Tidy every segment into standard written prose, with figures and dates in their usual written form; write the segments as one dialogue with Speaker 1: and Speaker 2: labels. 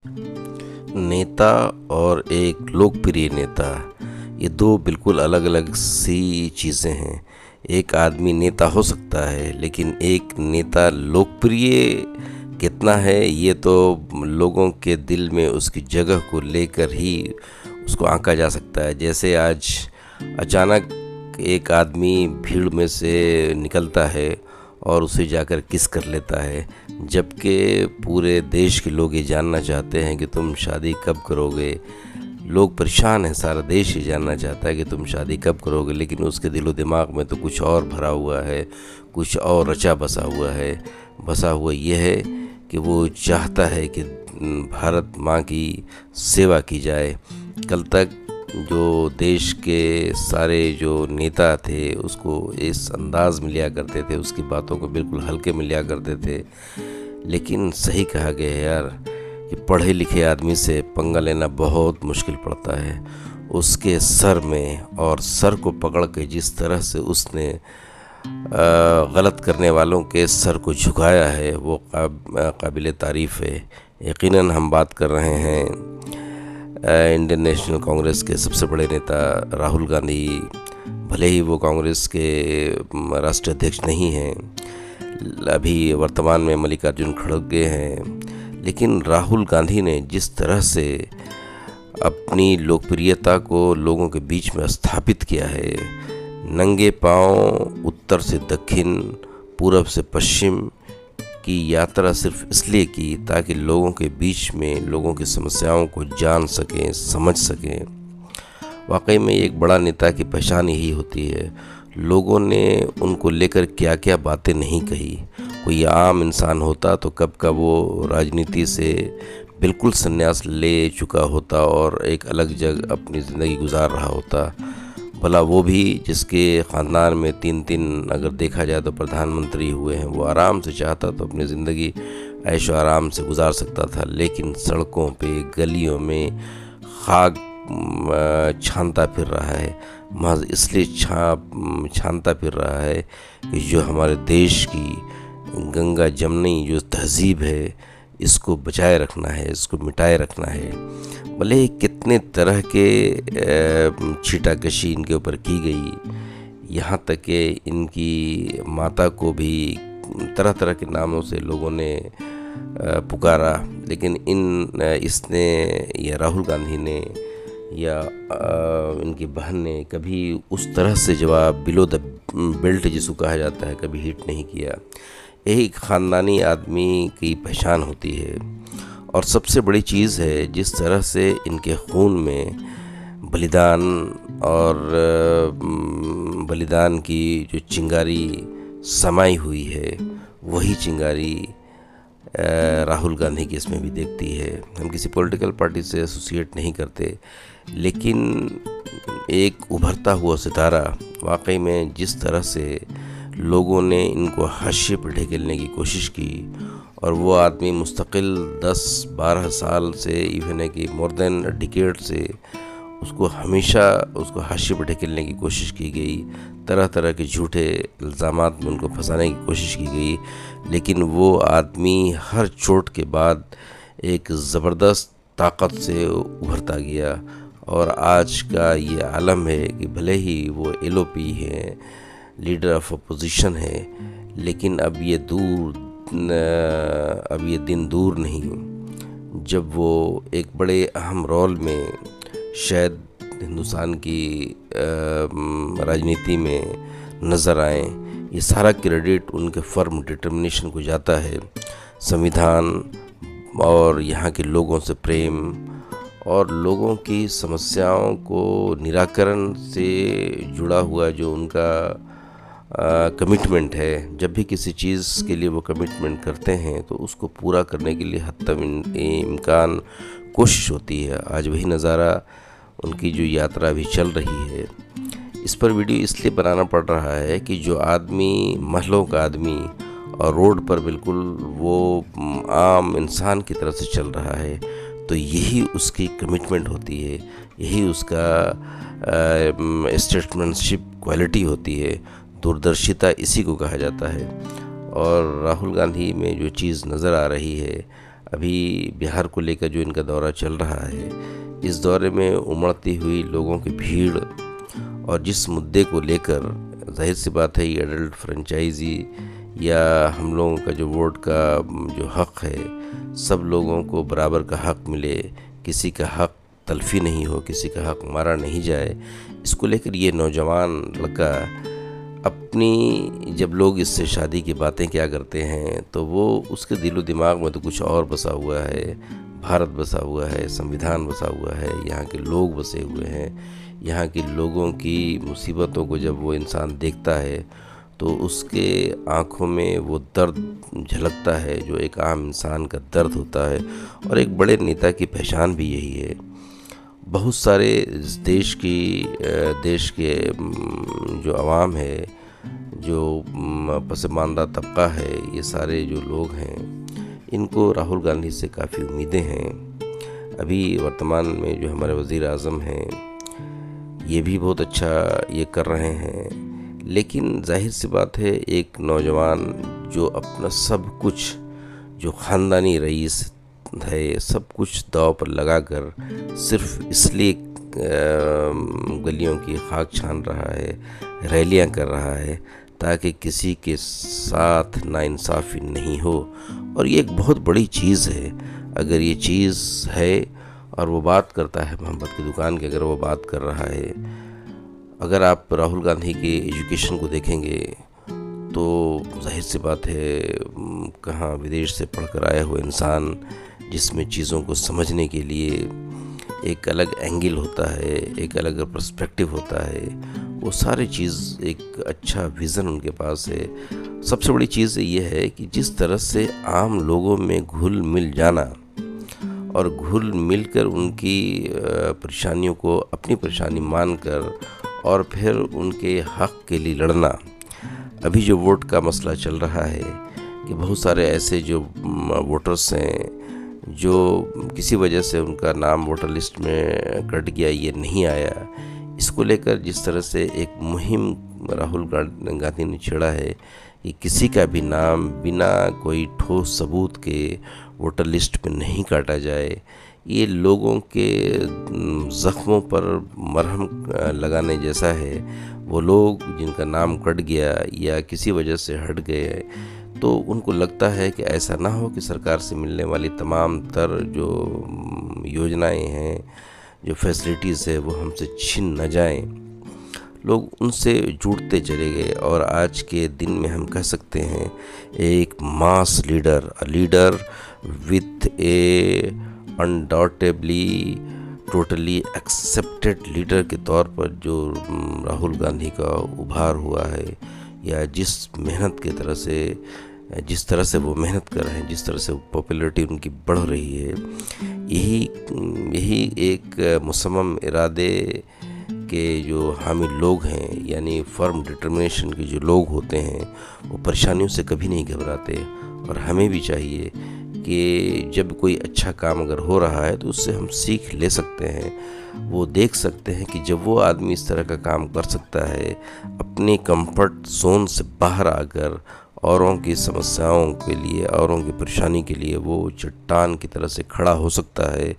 Speaker 1: नेता और एक लोकप्रिय नेता, ये दो बिल्कुल अलग अलग सी चीज़ें हैं। एक आदमी नेता हो सकता है, लेकिन एक नेता लोकप्रिय कितना है ये तो लोगों के दिल में उसकी जगह को लेकर ही उसको आंका जा सकता है। जैसे आज अचानक एक आदमी भीड़ में से निकलता है और उसे जाकर किस कर लेता है, जबकि पूरे देश के लोग ये जानना चाहते हैं कि तुम शादी कब करोगे। लोग परेशान हैं, सारा देश ये जानना चाहता है कि तुम शादी कब करोगे, लेकिन उसके दिलो दिमाग में तो कुछ और भरा हुआ है, कुछ और रचा बसा हुआ है। बसा हुआ ये है कि वो चाहता है कि भारत माँ की सेवा की जाए। कल तक जो देश के सारे जो नेता थे उसको इस अंदाज़ में लिया करते थे, उसकी बातों को बिल्कुल हल्के में लिया करते थे। लेकिन सही कहा गया है यार कि पढ़े लिखे आदमी से पंगा लेना बहुत मुश्किल पड़ता है। उसके सर में और सर को पकड़ के जिस तरह से उसने गलत करने वालों के सर को झुकाया है वो काबिल तारीफ़ है। यकीनन हम बात कर रहे हैं इंडियन नेशनल कांग्रेस के सबसे बड़े नेता राहुल गांधी। भले ही वो कांग्रेस के राष्ट्रीय अध्यक्ष नहीं हैं, अभी वर्तमान में मल्लिकार्जुन खड़गे हैं, लेकिन राहुल गांधी ने जिस तरह से अपनी लोकप्रियता को लोगों के बीच में स्थापित किया है, नंगे पांव उत्तर से दक्षिण, पूरब से पश्चिम की यात्रा सिर्फ इसलिए की ताकि लोगों के बीच में लोगों की समस्याओं को जान सकें, समझ सकें। वाकई में एक बड़ा नेता की पहचान यही होती है। लोगों ने उनको लेकर क्या क्या बातें नहीं कही। कोई आम इंसान होता तो कब का वो राजनीति से बिल्कुल संन्यास ले चुका होता और एक अलग जगह अपनी ज़िंदगी गुजार रहा होता। भला वो भी जिसके ख़ानदान में 3 अगर देखा जाए तो प्रधानमंत्री हुए हैं, वो आराम से चाहता तो अपनी ज़िंदगी ऐशो आराम से गुजार सकता था। लेकिन सड़कों पे, गलियों में खाक छानता फिर रहा है, महज इसलिए छानता फिर रहा है कि जो हमारे देश की गंगा जमनी जो तहज़ीब है इसको बचाए रखना है, इसको मिटाए रखना है। भले ही कितने तरह के छीटाकशी इनके ऊपर की गई, यहाँ तक कि इनकी माता को भी तरह तरह के नामों से लोगों ने पुकारा, लेकिन इसने या राहुल गांधी ने या इनकी बहन ने कभी उस तरह से जवाब बिलो द बेल्ट जिसको कहा जाता है कभी हिट नहीं किया। यही ख़ानदानी आदमी की पहचान होती है। और सबसे बड़ी चीज़ है जिस तरह से इनके खून में बलिदान और बलिदान की जो चिंगारी समाई हुई है, वही चिंगारी राहुल गांधी की इसमें भी देखती है। हम किसी पॉलिटिकल पार्टी से एसोसिएट नहीं करते, लेकिन एक उभरता हुआ सितारा वाकई में जिस तरह से लोगों ने इनको हाशिए पर ढकेलने की कोशिश की, और वो आदमी मुस्तकिल 10-12 साल से, इवन है कि मोर देन डिकेड से उसको हमेशा उसको हाशिए पर ढकेलने की कोशिश की गई। तरह तरह के झूठे इल्ज़ामात में उनको फंसाने की कोशिश की गई, लेकिन वो आदमी हर चोट के बाद एक ज़बरदस्त ताकत से उभरता गया। और आज का ये आलम है कि भले ही वो LOP है, लीडर ऑफ अपोजिशन है, लेकिन अब ये दिन दूर नहीं जब वो एक बड़े अहम रोल में शायद हिंदुस्तान की राजनीति में नज़र आए। ये सारा क्रेडिट उनके फर्म डिटर्मिनेशन को जाता है। संविधान और यहाँ के लोगों से प्रेम और लोगों की समस्याओं को निराकरण से जुड़ा हुआ जो उनका कमिटमेंट है। जब भी किसी चीज़ के लिए वो कमिटमेंट करते हैं तो उसको पूरा करने के लिए हद इम्कान कोशिश होती है। आज वही नज़ारा उनकी जो यात्रा भी चल रही है। इस पर वीडियो इसलिए बनाना पड़ रहा है कि जो आदमी महलों का आदमी और रोड पर बिल्कुल वो आम इंसान की तरह से चल रहा है, तो यही उसकी कमिटमेंट होती है, यही उसका स्टेटमेंटशिप क्वालिटी होती है। दूरदर्शिता इसी को कहा जाता है। और राहुल गांधी में जो चीज़ नज़र आ रही है, अभी बिहार को लेकर जो इनका दौरा चल रहा है, इस दौरे में उमड़ती हुई लोगों की भीड़ और जिस मुद्दे को लेकर, जाहिर सी बात है ये एडल्ट फ्रेंचाइजी या हम लोगों का जो वोट का जो हक़ है, सब लोगों को बराबर का हक़ मिले, किसी का हक़ तलफ़ी नहीं हो, किसी का हक़ मारा नहीं जाए, इसको लेकर ये नौजवान लड़का अपनी, जब लोग इससे शादी की बातें क्या करते हैं तो वो उसके दिलो दिमाग में तो कुछ और बसा हुआ है। भारत बसा हुआ है, संविधान बसा हुआ है, यहाँ के लोग बसे हुए हैं। यहाँ के लोगों की मुसीबतों को जब वो इंसान देखता है तो उसके आँखों में वो दर्द झलकता है जो एक आम इंसान का दर्द होता है। और एक बड़े नेता की पहचान भी यही है। बहुत सारे देश के जो आवाम है, जो पसमानदा तबका है, ये सारे जो लोग हैं, इनको राहुल गांधी से काफ़ी उम्मीदें हैं। अभी वर्तमान में जो हमारे वज़ीर आज़म हैं, ये भी बहुत अच्छा ये कर रहे हैं, लेकिन जाहिर सी बात है एक नौजवान जो अपना सब कुछ, जो ख़ानदानी रईस है, सब कुछ दाव पर लगाकर सिर्फ इसलिए गलियों की खाक छान रहा है, रैलियां कर रहा है ताकि किसी के साथ नाइंसाफ़ी नहीं हो। और ये एक बहुत बड़ी चीज़ है। अगर ये चीज़ है और वो बात करता है मोहब्बत की दुकान की, अगर वो बात कर रहा है, अगर आप राहुल गांधी के एजुकेशन को देखेंगे तो जाहिर सी बात है कहाँ विदेश से पढ़कर आया हुआ इंसान, जिसमें चीज़ों को समझने के लिए एक अलग एंगल होता है, एक अलग पर्सपेक्टिव होता है, वो सारी चीज़, एक अच्छा विज़न उनके पास है। सबसे बड़ी चीज़ ये है कि जिस तरह से आम लोगों में घुल मिल जाना और घुल मिलकर उनकी परेशानियों को अपनी परेशानी मानकर और फिर उनके हक़ के लिए लड़ना। अभी जो वोट का मसला चल रहा है कि बहुत सारे ऐसे जो वोटर्स हैं जो किसी वजह से उनका नाम वोटर लिस्ट में कट गया, ये नहीं आया, इसको लेकर जिस तरह से एक मुहिम राहुल गांधी ने छेड़ा है कि किसी का भी नाम बिना कोई ठोस सबूत के वोटर लिस्ट में नहीं काटा जाए, ये लोगों के ज़ख्मों पर मरहम लगाने जैसा है। वो लोग जिनका नाम कट गया या किसी वजह से हट गए, तो उनको लगता है कि ऐसा ना हो कि सरकार से मिलने वाली तमाम तर जो योजनाएं हैं, जो फैसिलिटीज़ है, वो हमसे छिन न जाएं। लोग उनसे जुड़ते चले गए और आज के दिन में हम कह सकते हैं एक मास leader, leader with A undoubtedly totally accepted leader के तौर पर जो राहुल गांधी का उभार हुआ है, या जिस तरह से वो मेहनत कर रहे हैं, जिस तरह से पॉपुलैरिटी उनकी बढ़ रही है, यही एक मुसम्मम इरादे के जो हामी लोग हैं, यानी फर्म डिटर्मिनेशन के जो लोग होते हैं, वो परेशानियों से कभी नहीं घबराते। और हमें भी चाहिए कि जब कोई अच्छा काम अगर हो रहा है तो उससे हम सीख ले सकते हैं। वो देख सकते हैं कि जब वो आदमी इस तरह का काम कर सकता है, अपने कंफर्ट जोन से बाहर आकर औरों की समस्याओं के लिए, औरों की परेशानी के लिए वो चट्टान की तरह से खड़ा हो सकता है।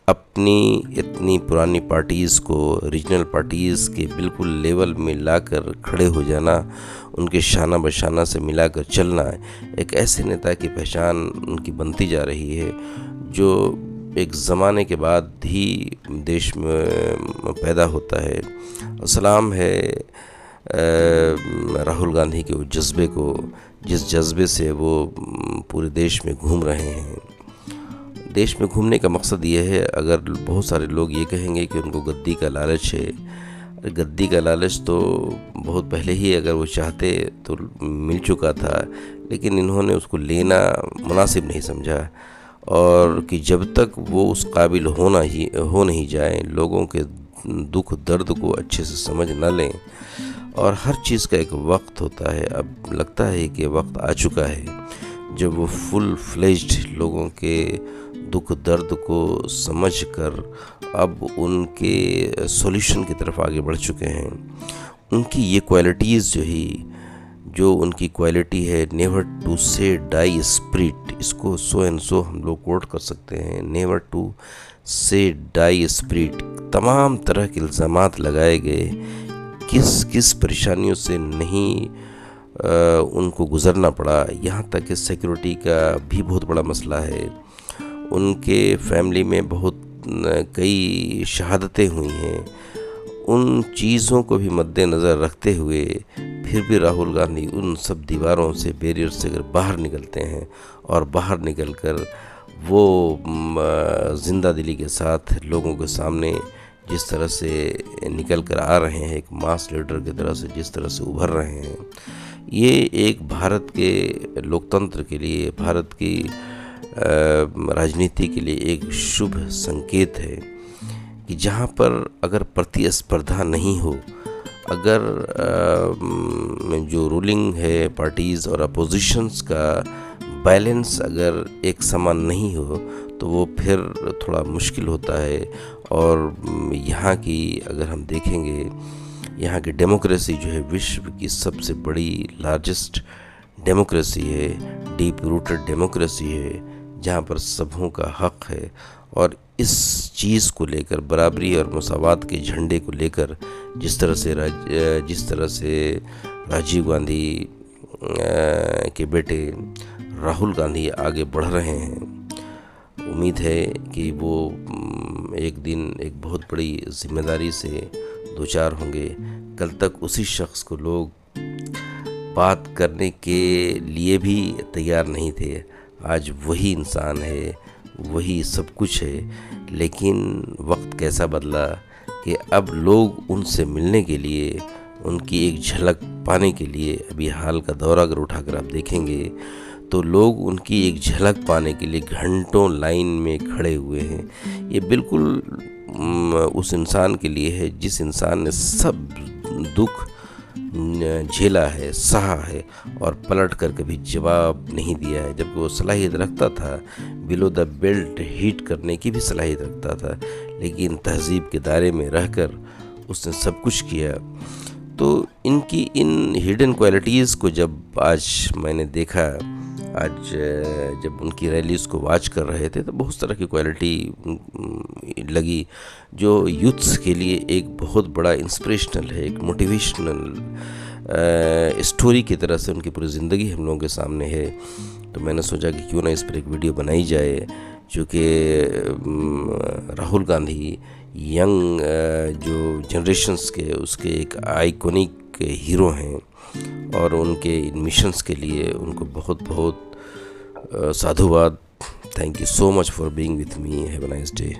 Speaker 1: अपनी इतनी पुरानी पार्टीज़ को रीजनल पार्टीज़ के बिल्कुल लेवल में लाकर खड़े हो जाना, उनके शाना बशाना से मिलाकर चलना, एक ऐसे नेता की पहचान उनकी बनती जा रही है जो एक ज़माने के बाद ही देश में पैदा होता है। सलाम है राहुल गांधी के उस जज्बे को, जिस जज्बे से वो पूरे देश में घूम रहे हैं। देश में घूमने का मकसद ये है, अगर बहुत सारे लोग ये कहेंगे कि उनको गद्दी का लालच है, गद्दी का लालच तो बहुत पहले ही अगर वो चाहते तो मिल चुका था, लेकिन इन्होंने उसको लेना मुनासिब नहीं समझा, और कि जब तक वो उस काबिल हो नहीं जाए, लोगों के दुख दर्द को अच्छे से समझ न लें। और हर चीज़ का एक वक्त होता है। अब लगता है कि वक्त आ चुका है जब वो फुल फ्लेज्ड लोगों के दुख दर्द को समझकर अब उनके सॉल्यूशन की तरफ आगे बढ़ चुके हैं। उनकी ये क्वालिटीज़ जो उनकी क्वालिटी है, नेवर टू से डाई स्पिरिट, इसको सो एंड सो हम लोग कोट कर सकते हैं, नेवर टू से डाई स्पिरिट। तमाम तरह के इल्ज़ामात लगाए गए, किस किस परेशानियों से नहीं उनको गुज़रना पड़ा। यहाँ तक कि सिक्योरिटी का भी बहुत बड़ा मसला है। उनके फैमिली में बहुत कई शहादतें हुई हैं। उन चीज़ों को भी मद्देनज़र रखते हुए फिर भी राहुल गांधी उन सब दीवारों से, बैरियर से अगर बाहर निकलते हैं और बाहर निकलकर वो ज़िंदा दिली के साथ लोगों के सामने जिस तरह से निकल कर आ रहे हैं, एक मास लीडर की तरह से जिस तरह से उभर रहे हैं, ये एक भारत के लोकतंत्र के लिए, भारत की राजनीति के लिए एक शुभ संकेत है कि जहाँ पर अगर प्रतिस्पर्धा नहीं हो, अगर जो रूलिंग है पार्टीज़ और अपोजिशंस का बैलेंस अगर एक समान नहीं हो तो वो फिर थोड़ा मुश्किल होता है। और यहाँ की अगर हम देखेंगे, यहाँ की डेमोक्रेसी जो है विश्व की सबसे बड़ी लार्जेस्ट डेमोक्रेसी है, डीप रूटेड डेमोक्रेसी है, जहाँ पर सबों का हक है। और इस चीज़ को लेकर, बराबरी और मसावात के झंडे को लेकर जिस तरह से राजीव गांधी के बेटे राहुल गांधी आगे बढ़ रहे हैं, उम्मीद है कि वो एक दिन एक बहुत बड़ी जिम्मेदारी से दो चार होंगे। कल तक उसी शख्स को लोग बात करने के लिए भी तैयार नहीं थे, आज वही इंसान है, वही सब कुछ है। लेकिन वक्त कैसा बदला कि अब लोग उनसे मिलने के लिए, उनकी एक झलक पाने के लिए, अभी हाल का दौरा अगर उठाकर आप देखेंगे तो लोग उनकी एक झलक पाने के लिए घंटों लाइन में खड़े हुए हैं। ये बिल्कुल उस इंसान के लिए है जिस इंसान ने सब दुख झेला है, सहा है और पलट कर कभी जवाब नहीं दिया है। जबकि वो सलाहियत रखता था, बिलो द बेल्ट हिट करने की भी सलाहियत रखता था, लेकिन तहजीब के दायरे में रहकर उसने सब कुछ किया। तो इनकी इन हिडन क्वालिटीज़ को जब आज मैंने देखा, आज जब उनकी रैलीज़ को वॉच कर रहे थे, तो बहुत तरह की क्वालिटी लगी जो यूथ्स के लिए एक बहुत बड़ा इंस्पिरेशनल है, एक मोटिवेशनल स्टोरी की तरह से उनकी पूरी ज़िंदगी हम लोगों के सामने है। तो मैंने सोचा कि क्यों ना इस पर एक वीडियो बनाई जाए, चूँकि राहुल गांधी यंग जो जनरेशन्स के उसके एक आइकॉनिक हीरो हैं और उनके इन मिशंस के लिए उनको बहुत बहुत साधुवाद। Thank you so much for being with me. Have a nice day.